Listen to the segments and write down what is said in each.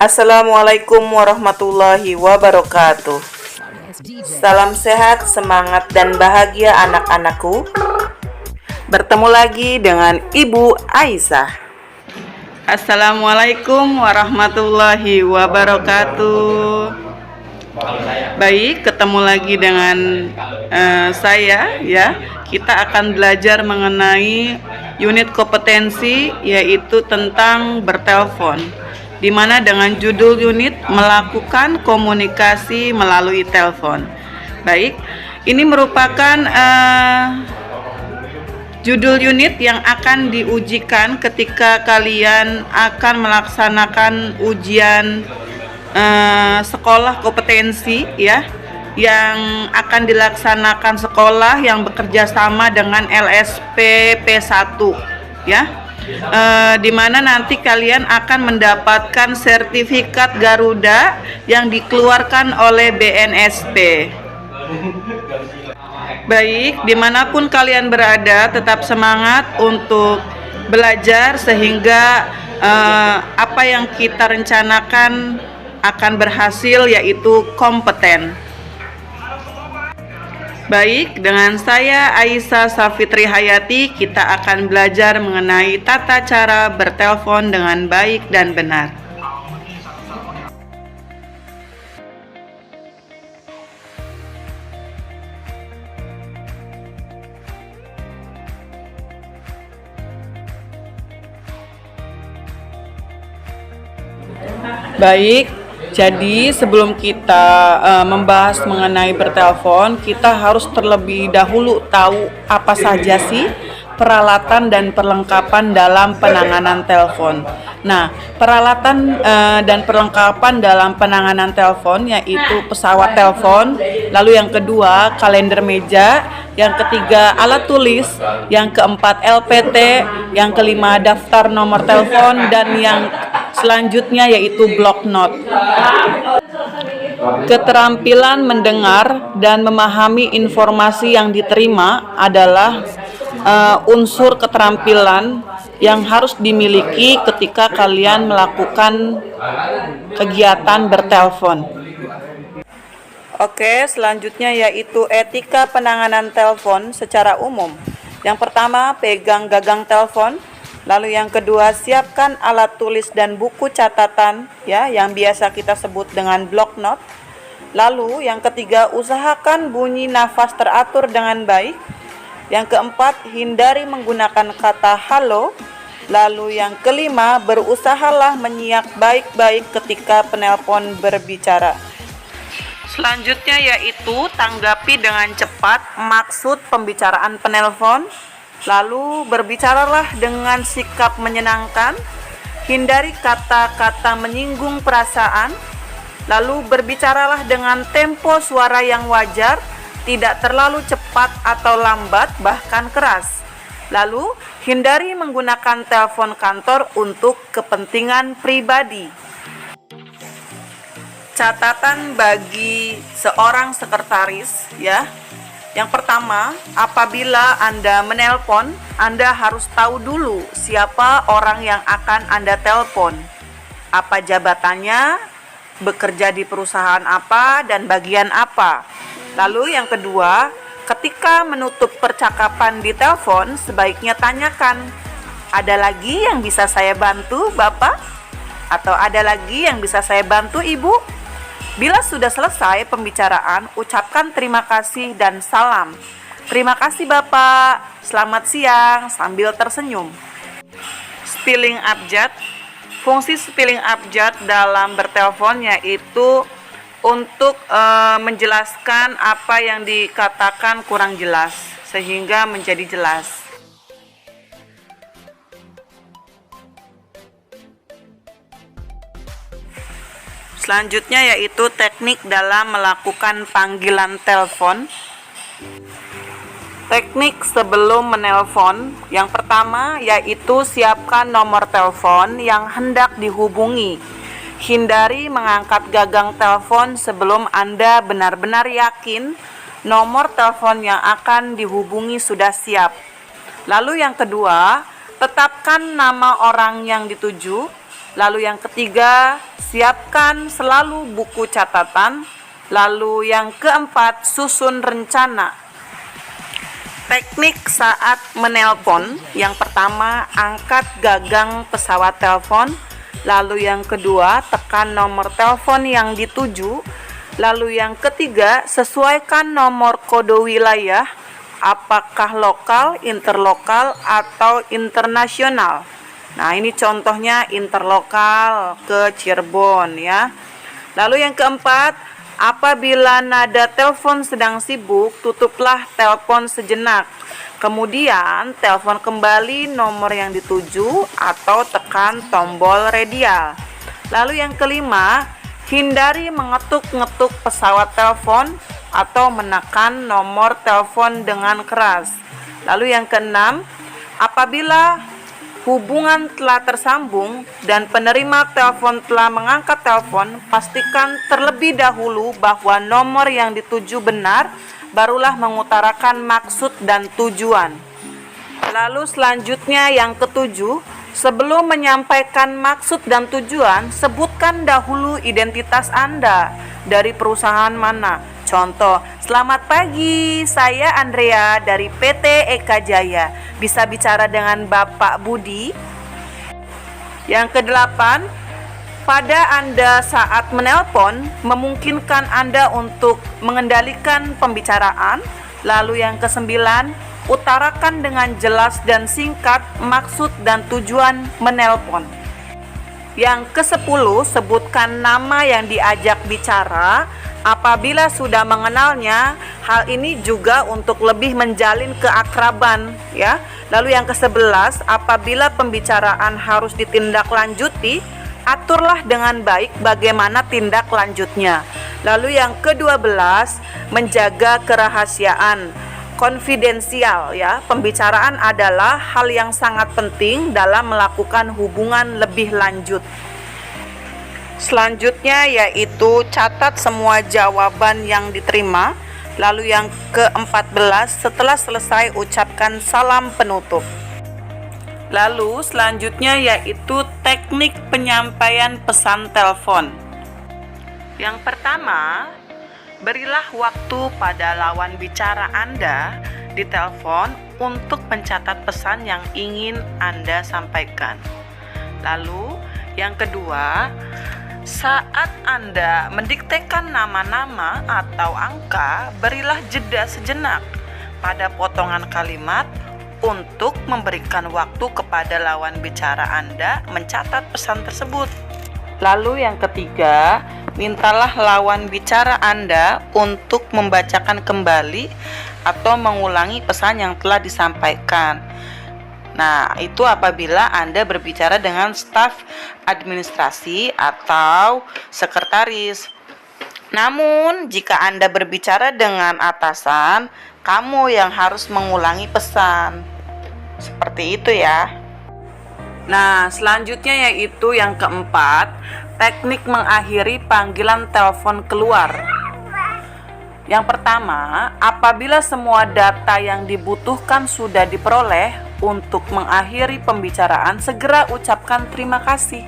Assalamualaikum warahmatullahi wabarakatuh. Salam sehat, semangat, dan bahagia anak-anakku. Bertemu lagi dengan Ibu Aisyah. Assalamualaikum warahmatullahi wabarakatuh. Baik, ketemu lagi dengan saya ya. Kita akan belajar mengenai unit kompetensi, yaitu tentang bertelepon, di mana dengan judul unit melakukan komunikasi melalui telepon. Baik, ini merupakan judul unit yang akan diujikan ketika kalian akan melaksanakan ujian sekolah kompetensi ya, yang akan dilaksanakan sekolah yang bekerja sama dengan LSP P1 ya, di mana nanti kalian akan mendapatkan sertifikat Garuda yang dikeluarkan oleh BNSP. Baik, dimanapun kalian berada, tetap semangat untuk belajar sehingga apa yang kita rencanakan akan berhasil, yaitu kompeten. Baik, dengan saya Aisyah Safitri Hayati, kita akan belajar mengenai tata cara bertelepon dengan baik dan benar. Baik, jadi sebelum kita membahas mengenai bertelepon, kita harus terlebih dahulu tahu apa saja sih peralatan dan perlengkapan dalam penanganan telepon. Nah, peralatan dan perlengkapan dalam penanganan telepon yaitu pesawat telepon, lalu yang kedua kalender meja, yang ketiga alat tulis, yang keempat LPT, yang kelima daftar nomor telepon, dan yang selanjutnya yaitu block note. Keterampilan mendengar dan memahami informasi yang diterima adalah unsur keterampilan yang harus dimiliki ketika kalian melakukan kegiatan bertelepon. Oke, selanjutnya yaitu etika penanganan telepon secara umum. Yang pertama, pegang gagang telepon. Lalu yang kedua, siapkan alat tulis dan buku catatan ya, yang biasa kita sebut dengan block note. Lalu yang ketiga, usahakan bunyi nafas teratur dengan baik. Yang keempat, hindari menggunakan kata halo. Lalu yang kelima, berusahalah menyiak baik-baik ketika penelpon berbicara. Selanjutnya yaitu tanggapi dengan cepat maksud pembicaraan penelpon. Lalu berbicaralah dengan sikap menyenangkan, hindari kata-kata menyinggung perasaan. Lalu berbicaralah dengan tempo suara yang wajar, tidak terlalu cepat atau lambat, bahkan keras. Lalu hindari menggunakan telepon kantor untuk kepentingan pribadi. Catatan bagi seorang sekretaris ya. Yang pertama, apabila Anda menelpon, Anda harus tahu dulu siapa orang yang akan Anda telepon, apa jabatannya, bekerja di perusahaan apa, dan bagian apa. Lalu yang kedua, ketika menutup percakapan di telepon, sebaiknya tanyakan, ada lagi yang bisa saya bantu Bapak? Atau ada lagi yang bisa saya bantu Ibu? Bila sudah selesai pembicaraan, ucapkan terima kasih dan salam. Terima kasih Bapak, selamat siang, sambil tersenyum. Spelling abjad. Fungsi spelling abjad dalam bertelepon yaitu untuk menjelaskan apa yang dikatakan kurang jelas, sehingga menjadi jelas. Selanjutnya yaitu teknik dalam melakukan panggilan telepon. Teknik sebelum menelpon. Yang pertama yaitu siapkan nomor telepon yang hendak dihubungi. Hindari mengangkat gagang telepon sebelum Anda benar-benar yakin nomor telepon yang akan dihubungi sudah siap. Lalu yang kedua, tetapkan nama orang yang dituju. Lalu yang ketiga, siapkan selalu buku catatan. Lalu yang keempat, susun rencana. Teknik saat menelpon. Yang pertama, angkat gagang pesawat telepon. Lalu yang kedua, tekan nomor telepon yang dituju. Lalu yang ketiga, sesuaikan nomor kode wilayah, apakah lokal, interlokal, atau internasional. Nah, ini contohnya interlokal ke Cirebon ya. Lalu yang keempat, apabila nada telepon sedang sibuk, tutuplah telepon sejenak. Kemudian, telepon kembali nomor yang dituju atau tekan tombol radial. Lalu yang kelima, hindari mengetuk-ngetuk pesawat telepon atau menekan nomor telepon dengan keras. Lalu yang keenam, apabila hubungan telah tersambung dan penerima telepon telah mengangkat telepon, pastikan terlebih dahulu bahwa nomor yang dituju benar, barulah mengutarakan maksud dan tujuan. Lalu selanjutnya yang ketujuh, sebelum menyampaikan maksud dan tujuan, sebutkan dahulu identitas Anda, dari perusahaan mana. Contoh, selamat pagi, saya Andrea dari PT Eka Jaya. Bisa bicara dengan Bapak Budi? Yang kedelapan, pada Anda saat menelpon, memungkinkan Anda untuk mengendalikan pembicaraan. Lalu yang kesembilan, utarakan dengan jelas dan singkat maksud dan tujuan menelpon. Yang ke-10, sebutkan nama yang diajak bicara. Apabila sudah mengenalnya, hal ini juga untuk lebih menjalin keakraban ya. Lalu yang ke-11, apabila pembicaraan harus ditindaklanjuti, aturlah dengan baik bagaimana tindak lanjutnya. Lalu yang ke-12, menjaga kerahasiaan. Konfidensial ya. Pembicaraan adalah hal yang sangat penting dalam melakukan hubungan lebih lanjut. Selanjutnya yaitu catat semua jawaban yang diterima. Lalu yang ke-14, setelah selesai ucapkan salam penutup. Lalu selanjutnya yaitu teknik penyampaian pesan telepon. Yang pertama, berilah waktu pada lawan bicara Anda di telepon untuk mencatat pesan yang ingin Anda sampaikan. Lalu yang kedua, saat Anda mendiktekan nama-nama atau angka, berilah jeda sejenak pada potongan kalimat untuk memberikan waktu kepada lawan bicara Anda mencatat pesan tersebut. Lalu yang ketiga, mintalah lawan bicara Anda untuk membacakan kembali atau mengulangi pesan yang telah disampaikan. Nah, itu apabila Anda berbicara dengan staf administrasi atau sekretaris. Namun, jika Anda berbicara dengan atasan, kamu yang harus mengulangi pesan. Seperti itu ya. Nah, selanjutnya yaitu yang keempat, teknik mengakhiri panggilan telepon keluar. Yang pertama, apabila semua data yang dibutuhkan sudah diperoleh, untuk mengakhiri pembicaraan, segera ucapkan terima kasih.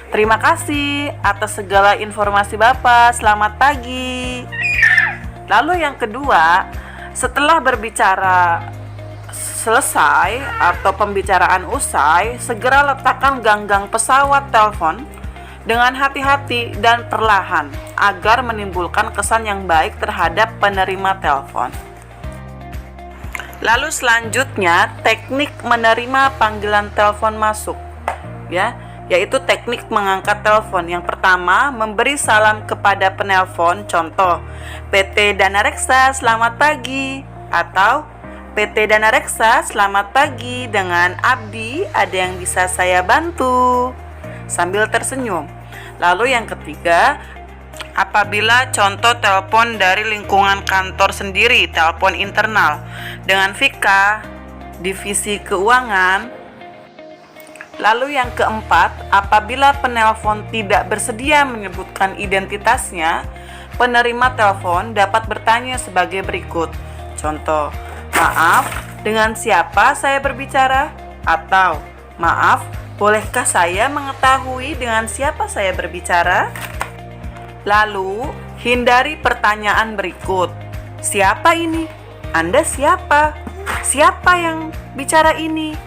Terima kasih atas segala informasi Bapak, selamat pagi. Lalu yang kedua, setelah berbicara selesai atau pembicaraan usai, segera letakkan ganggang pesawat telepon dengan hati-hati dan perlahan agar menimbulkan kesan yang baik terhadap penerima telepon. Lalu selanjutnya, teknik menerima panggilan telepon masuk ya, yaitu teknik mengangkat telepon. Yang pertama, memberi salam kepada penelpon. Contoh, PT Dana Reksa selamat pagi, atau PT Dana Reksa selamat pagi, dengan Abdi, ada yang bisa saya bantu, sambil tersenyum. Lalu yang ketiga, apabila contoh telepon dari lingkungan kantor sendiri, telepon internal dengan VK, divisi keuangan. Lalu yang keempat, apabila penelpon tidak bersedia menyebutkan identitasnya, penerima telepon dapat bertanya sebagai berikut. Contoh, maaf, dengan siapa saya berbicara? Atau, maaf, Bolehkah saya mengetahui dengan siapa saya berbicara? Lalu, hindari pertanyaan berikut. Siapa ini? Anda siapa? Siapa yang bicara ini?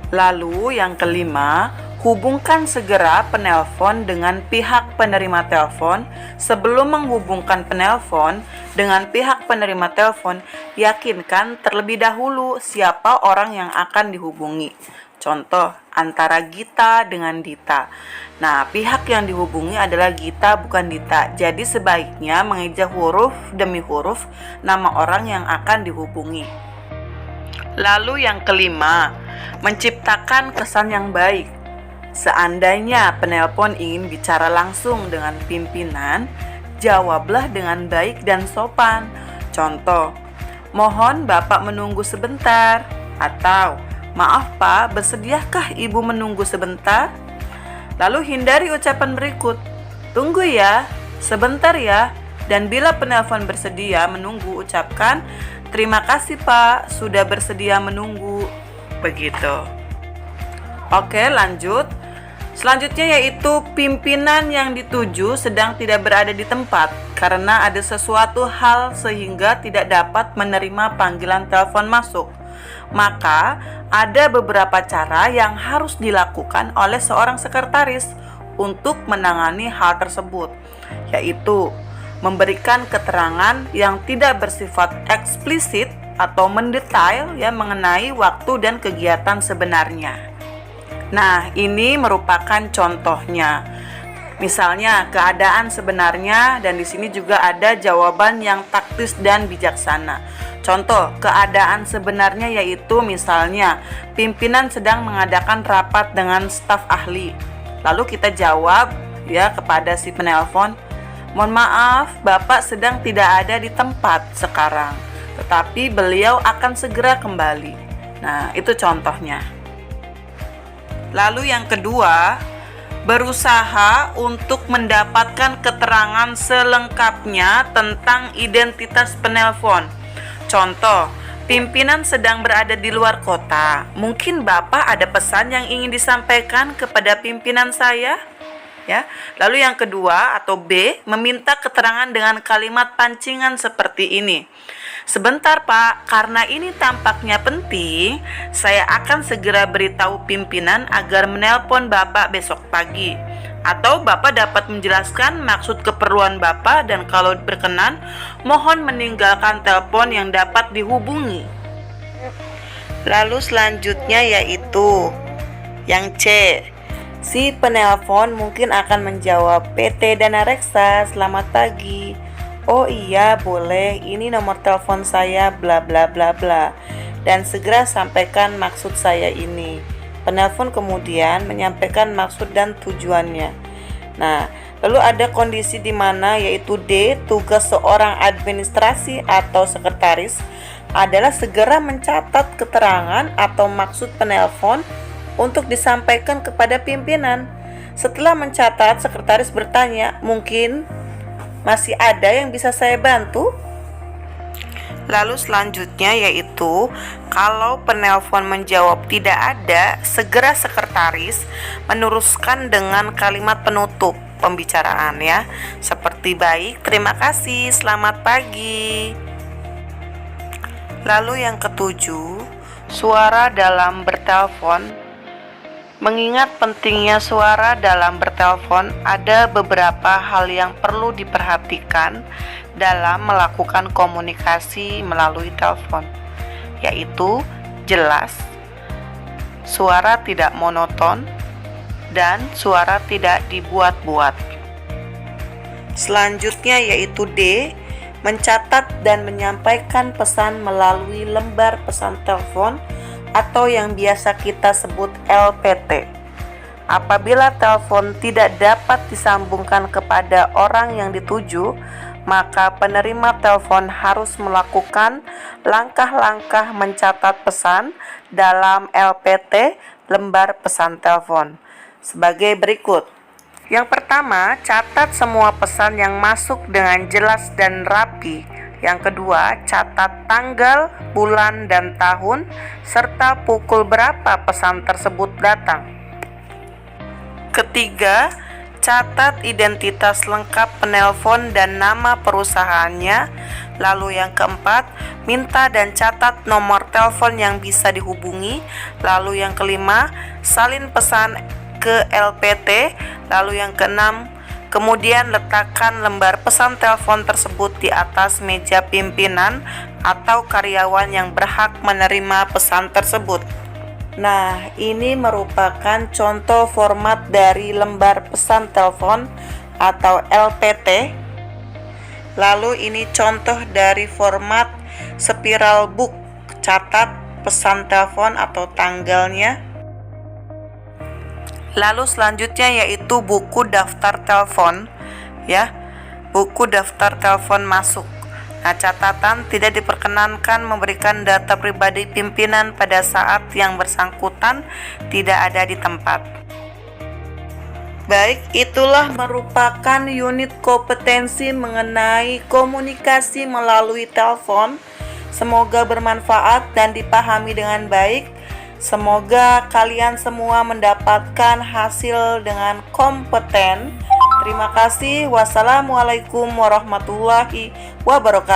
Lalu yang kelima, hubungkan segera penelpon dengan pihak penerima telepon. Sebelum menghubungkan penelpon dengan pihak penerima telepon, yakinkan terlebih dahulu siapa orang yang akan dihubungi. Contoh, antara Gita dengan Dita. Nah, pihak yang dihubungi adalah Gita, bukan Dita. Jadi sebaiknya mengeja huruf demi huruf nama orang yang akan dihubungi. Lalu yang kelima, menciptakan kesan yang baik. Seandainya penelpon ingin bicara langsung dengan pimpinan, jawablah dengan baik dan sopan. Contoh, mohon Bapak menunggu sebentar, atau maaf Pak, bersediakah Ibu menunggu sebentar? Lalu hindari ucapan berikut, tunggu ya, sebentar ya, dan bila penelpon bersedia menunggu, ucapkan, terima kasih Pak, sudah bersedia menunggu. Begitu. Oke, lanjut. Selanjutnya yaitu pimpinan yang dituju sedang tidak berada di tempat karena ada sesuatu hal sehingga tidak dapat menerima panggilan telepon masuk. Maka ada beberapa cara yang harus dilakukan oleh seorang sekretaris untuk menangani hal tersebut, yaitu memberikan keterangan yang tidak bersifat eksplisit atau mendetail mengenai waktu dan kegiatan sebenarnya. Nah, ini merupakan contohnya. Misalnya keadaan sebenarnya, dan di sini juga ada jawaban yang taktis dan bijaksana. Contoh, keadaan sebenarnya yaitu misalnya pimpinan sedang mengadakan rapat dengan staf ahli. Lalu kita jawab kepada si penelpon, mohon maaf, Bapak sedang tidak ada di tempat sekarang, tetapi beliau akan segera kembali. Nah, itu contohnya. Lalu yang kedua, berusaha untuk mendapatkan keterangan selengkapnya tentang identitas penelpon. Contoh, pimpinan sedang berada di luar kota. Mungkin Bapak ada pesan yang ingin disampaikan kepada pimpinan saya? Lalu yang kedua atau B, meminta keterangan dengan kalimat pancingan seperti ini. Sebentar Pak, karena ini tampaknya penting, saya akan segera beritahu pimpinan agar menelpon Bapak besok pagi. Atau Bapak dapat menjelaskan maksud keperluan Bapak dan kalau berkenan, mohon meninggalkan telepon yang dapat dihubungi. Lalu selanjutnya yaitu yang C. Si penelpon mungkin akan menjawab, PT Dana Reksa, selamat pagi. Oh iya, boleh, ini nomor telepon saya bla bla bla bla. Dan segera sampaikan maksud saya ini. Penelpon kemudian menyampaikan maksud dan tujuannya. Nah, lalu ada kondisi di mana yaitu D, tugas seorang administrasi atau sekretaris adalah segera mencatat keterangan atau maksud penelpon untuk disampaikan kepada pimpinan. Setelah mencatat, sekretaris bertanya, mungkin masih ada yang bisa saya bantu? Lalu selanjutnya yaitu kalau penelpon menjawab tidak ada, segera sekretaris meneruskan dengan kalimat penutup pembicaraan seperti baik, terima kasih, selamat pagi. Lalu yang ketujuh, suara dalam bertelepon. Mengingat pentingnya suara dalam bertelepon, ada beberapa hal yang perlu diperhatikan dalam melakukan komunikasi melalui telepon, yaitu jelas, suara tidak monoton, dan suara tidak dibuat-buat. Selanjutnya yaitu D, mencatat dan menyampaikan pesan melalui lembar pesan telepon atau yang biasa kita sebut LPT. Apabila telepon tidak dapat disambungkan kepada orang yang dituju, maka penerima telepon harus melakukan langkah-langkah mencatat pesan dalam LPT lembar pesan telepon sebagai berikut. Yang pertama, catat semua pesan yang masuk dengan jelas dan rapi. Yang kedua, catat tanggal, bulan, dan tahun, serta pukul berapa pesan tersebut datang. Ketiga, catat identitas lengkap penelpon dan nama perusahaannya. Lalu yang keempat, minta dan catat nomor telepon yang bisa dihubungi. Lalu yang kelima, salin pesan ke LPT. Lalu yang keenam, kemudian letakkan lembar pesan telepon tersebut di atas meja pimpinan atau karyawan yang berhak menerima pesan tersebut. Nah, ini merupakan contoh format dari lembar pesan telepon atau LPT. Lalu ini contoh dari format spiral book, catat pesan telepon atau tanggalnya. Lalu selanjutnya yaitu buku daftar telepon, ya. Buku daftar telepon masuk. Nah, catatan tidak diperkenankan memberikan data pribadi pimpinan pada saat yang bersangkutan tidak ada di tempat. Baik, itulah merupakan unit kompetensi mengenai komunikasi melalui telepon. Semoga bermanfaat dan dipahami dengan baik. Semoga kalian semua mendapatkan hasil dengan kompeten. Terima kasih. Wassalamualaikum warahmatullahi wabarakatuh.